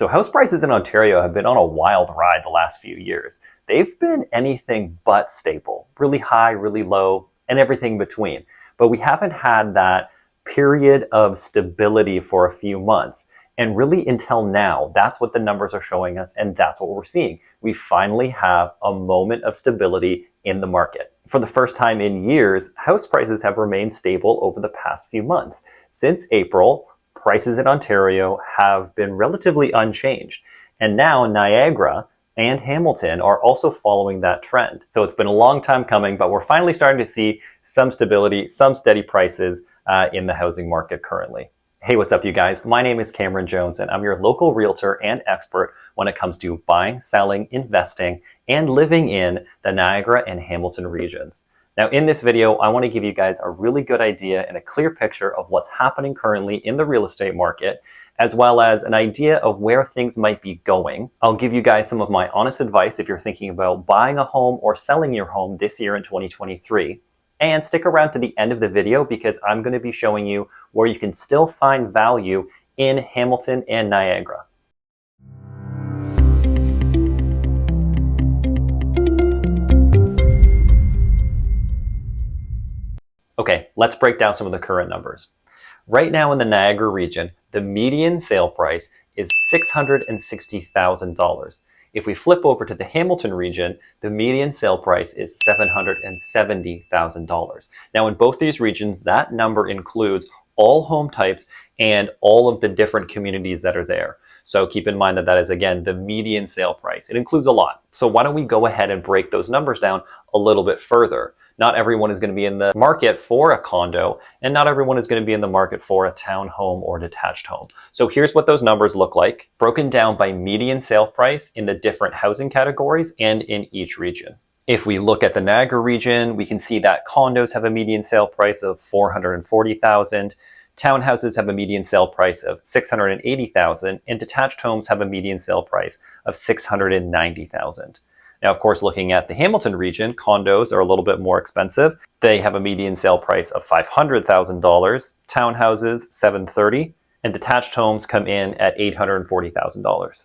So house prices in Ontario have been on a wild ride the last few years. They've been anything but stable, really high, really low, and everything between. But we haven't had that period of stability for a few months. And really until now, that's what the numbers are showing us, and that's what we're seeing. We finally have a moment of stability in the market. For the first time in years, house prices have remained stable over the past few months. Since April, prices in Ontario have been relatively unchanged. And now Niagara and Hamilton are also following that trend. So it's been a long time coming, but we're finally starting to see some stability, some steady prices in the housing market currently. Hey, what's up, you guys? My name is Cameron Jones, and I'm your local realtor and expert when it comes to buying, selling, investing, and living in the Niagara and Hamilton regions. Now, in this video, I want to give you guys a really good idea and a clear picture of what's happening currently in the real estate market, as well as an idea of where things might be going. I'll give you guys some of my honest advice if you're thinking about buying a home or selling your home this year in 2023. And stick around to the end of the video because I'm going to be showing you where you can still find value in Hamilton and Niagara. Okay, let's break down some of the current numbers. Right now in the Niagara region, the median sale price is $660,000. If we flip over to the Hamilton region, the median sale price is $770,000. Now in both these regions, that number includes all home types and all of the different communities that are there. So keep in mind that that is, again, the median sale price. It includes a lot. So why don't we go ahead and break those numbers down a little bit further. Not everyone is going to be in the market for a condo, and not everyone is going to be in the market for a townhome or detached home. So here's what those numbers look like, broken down by median sale price in the different housing categories and in each region. If we look at the Niagara region, we can see that condos have a median sale price of $440,000, townhouses have a median sale price of $680,000, and detached homes have a median sale price of $690,000. Now, of course, looking at the Hamilton region, condos are a little bit more expensive. They have a median sale price of $500,000, townhouses $730,000, and detached homes come in at $840,000.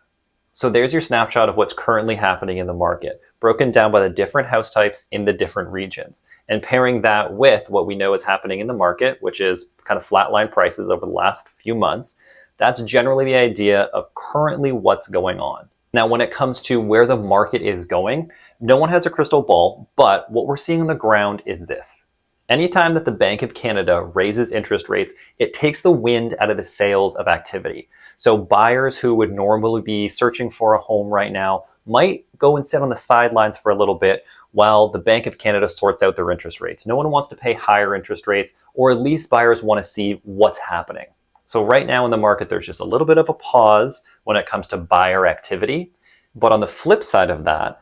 So there's your snapshot of what's currently happening in the market, broken down by the different house types in the different regions. And pairing that with what we know is happening in the market, which is kind of flatline prices over the last few months, that's generally the idea of currently what's going on. Now, when it comes to where the market is going, no one has a crystal ball, but what we're seeing on the ground is this. Anytime that the Bank of Canada raises interest rates, it takes the wind out of the sails of activity. So buyers who would normally be searching for a home right now might go and sit on the sidelines for a little bit while the Bank of Canada sorts out their interest rates. No one wants to pay higher interest rates, or at least buyers want to see what's happening. So right now in the market, there's just a little bit of a pause when it comes to buyer activity. But on the flip side of that,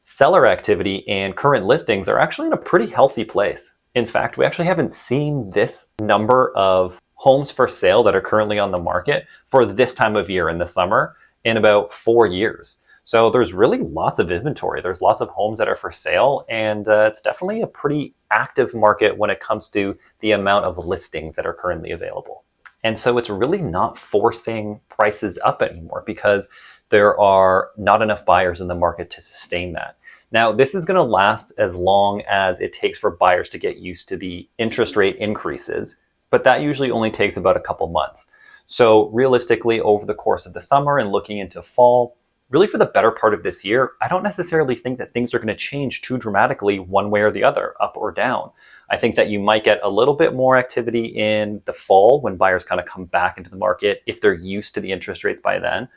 seller activity and current listings are actually in a pretty healthy place. In fact, we actually haven't seen this number of homes for sale that are currently on the market for this time of year in the summer in about 4 years. So there's really lots of inventory. There's lots of homes that are for sale, and it's definitely a pretty active market when it comes to the amount of listings that are currently available. And so it's really not forcing prices up anymore because there are not enough buyers in the market to sustain that. Now, this is going to last as long as it takes for buyers to get used to the interest rate increases, but that usually only takes about a couple months. So realistically, over the course of the summer and looking into fall, really for the better part of this year, I don't necessarily think that things are going to change too dramatically one way or the other, up or down. I think that you might get a little bit more activity in the fall when buyers kind of come back into the market if they're used to the interest rates by then.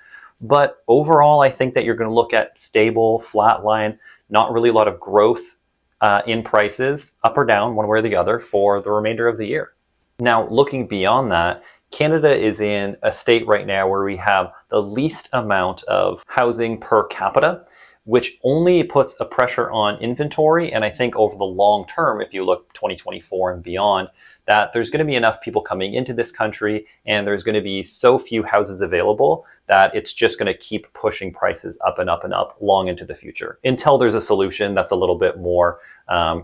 But overall, I think that you're going to look at stable, flat line, not really a lot of growth in prices, up or down, one way or the other, for the remainder of the year. Now, looking beyond that, Canada is in a state right now where we have the least amount of housing per capita, which only puts a pressure on inventory. And I think over the long term, if you look 2024 and beyond, that there's going to be enough people coming into this country and there's going to be so few houses available that it's just going to keep pushing prices up and up and up long into the future until there's a solution that's a little bit more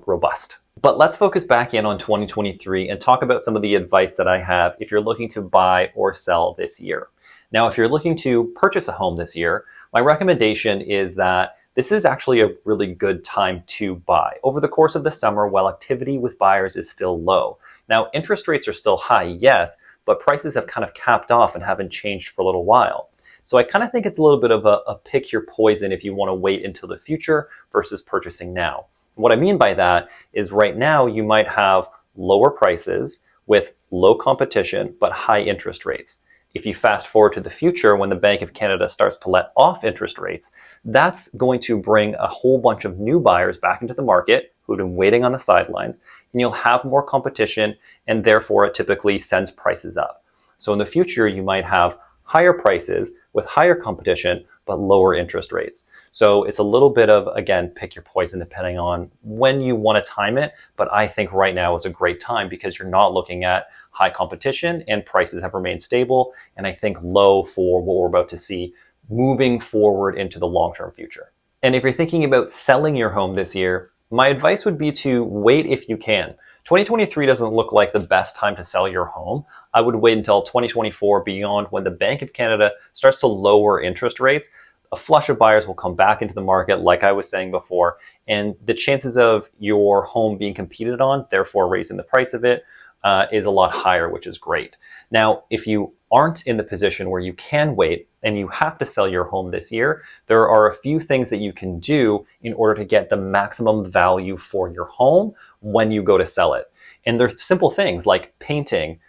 robust. But let's focus back in on 2023 and talk about some of the advice that I have if you're looking to buy or sell this year. Now, if you're looking to purchase a home this year, my recommendation is that this is actually a really good time to buy over the course of the summer while activity with buyers is still low. Now, interest rates are still high, yes, but prices have kind of capped off and haven't changed for a little while. So I kind of think it's a little bit of a pick your poison if you want to wait until the future versus purchasing now. What I mean by that is right now you might have lower prices with low competition but high interest rates. If you fast forward to the future when the Bank of Canada starts to let off interest rates, that's going to bring a whole bunch of new buyers back into the market who've been waiting on the sidelines, and you'll have more competition, and therefore it typically sends prices up. So in the future, you might have higher prices with higher competition, but lower interest rates. So it's a little bit of, again, pick your poison depending on when you want to time it. But I think right now is a great time because you're not looking at high competition and prices have remained stable. And I think low for what we're about to see moving forward into the long-term future. And if you're thinking about selling your home this year, my advice would be to wait if you can. 2023 doesn't look like the best time to sell your home. I would wait until 2024 beyond when the Bank of Canada starts to lower interest rates. A flush of buyers will come back into the market, like I was saying before, and the chances of your home being competed on, therefore raising the price of it, is a lot higher, which is great. Now, if you aren't in the position where you can wait and you have to sell your home this year, there are a few things that you can do in order to get the maximum value for your home when you go to sell it. And they're simple things like painting,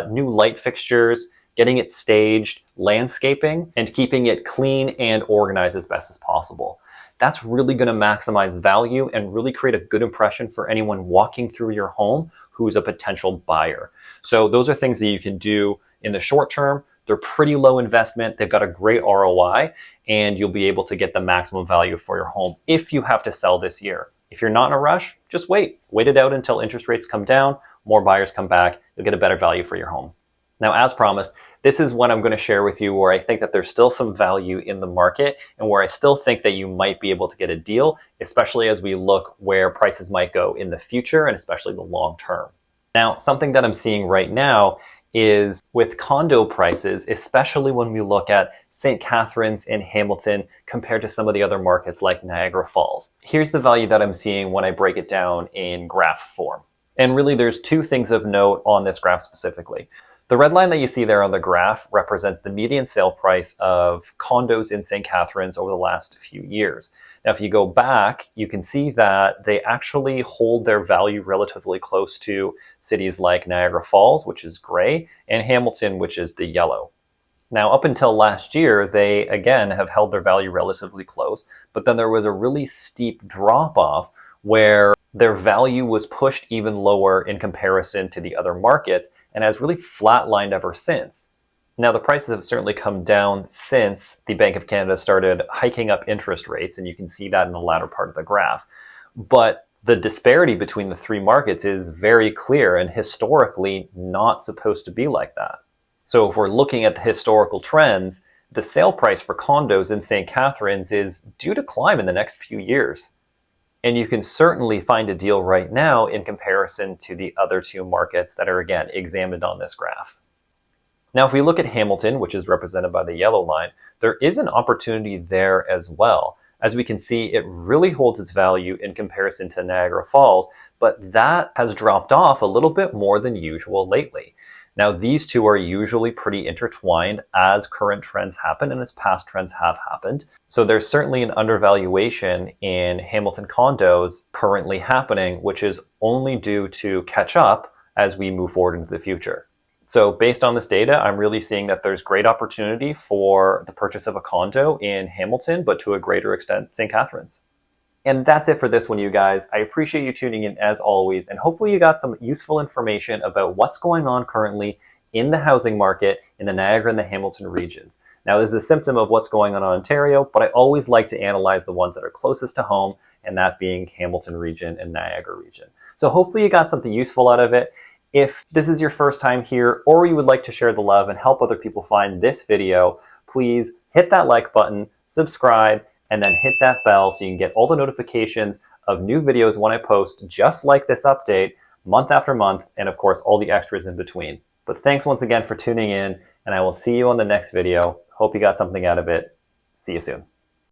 new light fixtures, getting it staged, landscaping, and keeping it clean and organized as best as possible. That's really going to maximize value and really create a good impression for anyone walking through your home who's a potential buyer. So those are things that you can do in the short term. They're pretty low investment. They've got a great ROI, and you'll be able to get the maximum value for your home if you have to sell this year. If you're not in a rush, just wait. Wait it out until interest rates come down, more buyers come back, you'll get a better value for your home. Now, as promised, this is what I'm going to share with you where I think that there's still some value in the market and where I still think that you might be able to get a deal, especially as we look where prices might go in the future and especially the long term. Now, something that I'm seeing right now is with condo prices, especially when we look at St. Catharines and Hamilton compared to some of the other markets like Niagara Falls. Here's the value that I'm seeing when I break it down in graph form. And really there's two things of note on this graph specifically. The red line that you see there on the graph represents the median sale price of condos in St. Catharines over the last few years. Now, if you go back, you can see that they actually hold their value relatively close to cities like Niagara Falls, which is gray, and Hamilton, which is the yellow. Now, up until last year, they, again, have held their value relatively close, but then there was a really steep drop-off where their value was pushed even lower in comparison to the other markets and has really flatlined ever since. Now, the prices have certainly come down since the Bank of Canada started hiking up interest rates, and you can see that in the latter part of the graph. But the disparity between the three markets is very clear and historically not supposed to be like that. So if we're looking at the historical trends, the sale price for condos in St. Catharines is due to climb in the next few years. And you can certainly find a deal right now in comparison to the other two markets that are, again, examined on this graph. Now, if we look at Hamilton, which is represented by the yellow line, there is an opportunity there as well. As we can see, it really holds its value in comparison to Niagara Falls, but that has dropped off a little bit more than usual lately. Now, these two are usually pretty intertwined as current trends happen and as past trends have happened. So there's certainly an undervaluation in Hamilton condos currently happening, which is only due to catch up as we move forward into the future. So based on this data, I'm really seeing that there's great opportunity for the purchase of a condo in Hamilton, but to a greater extent, St. Catharines. And that's it for this one, you guys. I appreciate you tuning in as always, and hopefully you got some useful information about what's going on currently in the housing market in the Niagara and the Hamilton regions. Now, this is a symptom of what's going on in Ontario, but I always like to analyze the ones that are closest to home, and that being Hamilton region and Niagara region. So hopefully you got something useful out of it. If this is your first time here, or you would like to share the love and help other people find this video, please hit that like button, subscribe, and then hit that bell so you can get all the notifications of new videos when I post, just like this update, month after month, and of course, all the extras in between. But thanks once again for tuning in, and I will see you on the next video. Hope you got something out of it. See you soon.